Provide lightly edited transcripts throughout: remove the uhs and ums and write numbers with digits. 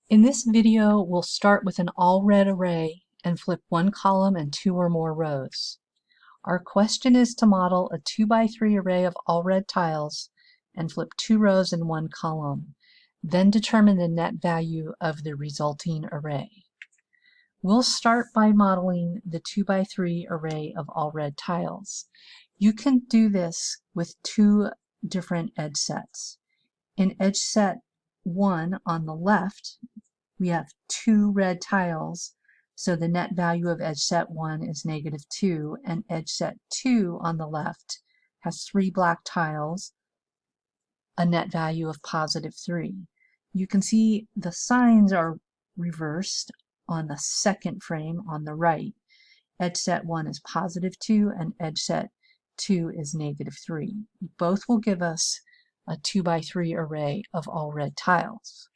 In this video, we'll start with an all-red array and flip one column and two or more rows. Our question is to model a 2x3 array of all-red tiles and flip two rows and one column, then determine the net value of the resulting array. We'll start by modeling the 2x3 array of all-red tiles. You can do this with two different edge sets. In edge set 1 on the left, we have two red tiles, so the net value of edge set 1 is -2, and edge set 2 on the left has three black tiles, a net value of +3. You can see the signs are reversed on the second frame on the right. Edge set 1 is +2 and edge set 2 is -3. Both will give us a 2x3 array of all red tiles.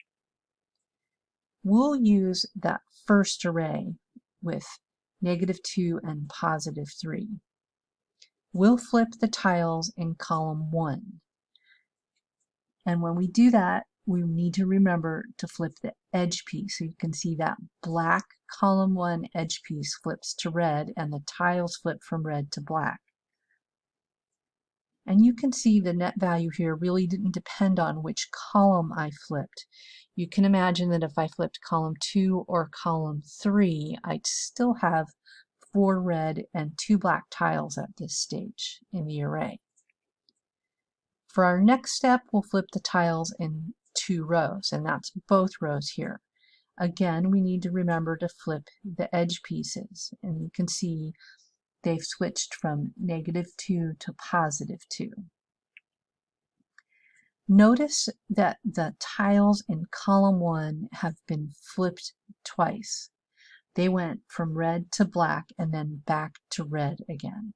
We'll use that first array with -2 and +3. We'll flip the tiles in column 1. And when we do that, we need to remember to flip the edge piece. So you can see that black column 1 edge piece flips to red and the tiles flip from red to black. And you can see the net value here really didn't depend on which column I flipped. You can imagine that if I flipped column 2 or column 3, I'd still have 4 red and 2 black tiles at this stage in the array. For our next step, we'll flip the tiles in 2 rows, and that's both rows here. Again, we need to remember to flip the edge pieces, and you can see they've switched from -2 to +2. Notice that the tiles in column 1 have been flipped twice. They went from red to black and then back to red again.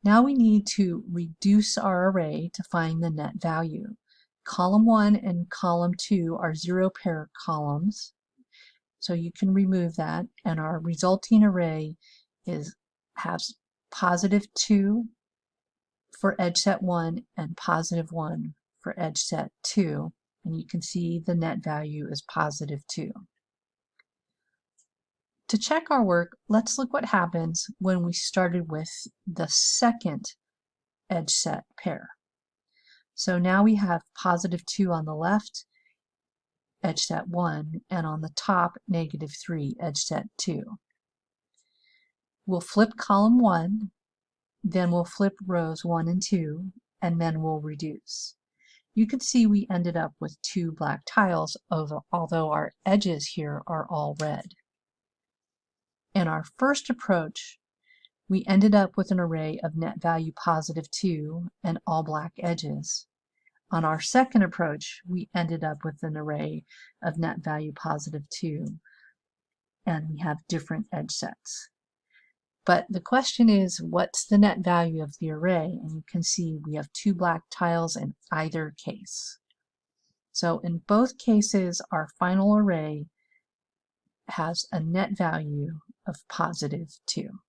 Now we need to reduce our array to find the net value. Column 1 and column 2 are 0-pair columns, so you can remove that, and our resulting array has +2 for edge set 1 and +1 for edge set 2, and you can see the net value is +2. To check our work, let's look what happens when we started with the second edge set pair. So now we have +2 on the left, edge set 1, and on the top -3, edge set 2. We'll flip column 1, then we'll flip rows 1 and 2, and then we'll reduce. You can see we ended up with 2 black tiles, although our edges here are all red. In our first approach, we ended up with an array of net value +2 and all black edges. On our second approach, we ended up with an array of net value +2, and we have different edge sets. But the question is, what's the net value of the array? And you can see we have 2 black tiles in either case. So in both cases, our final array has a net value of +2.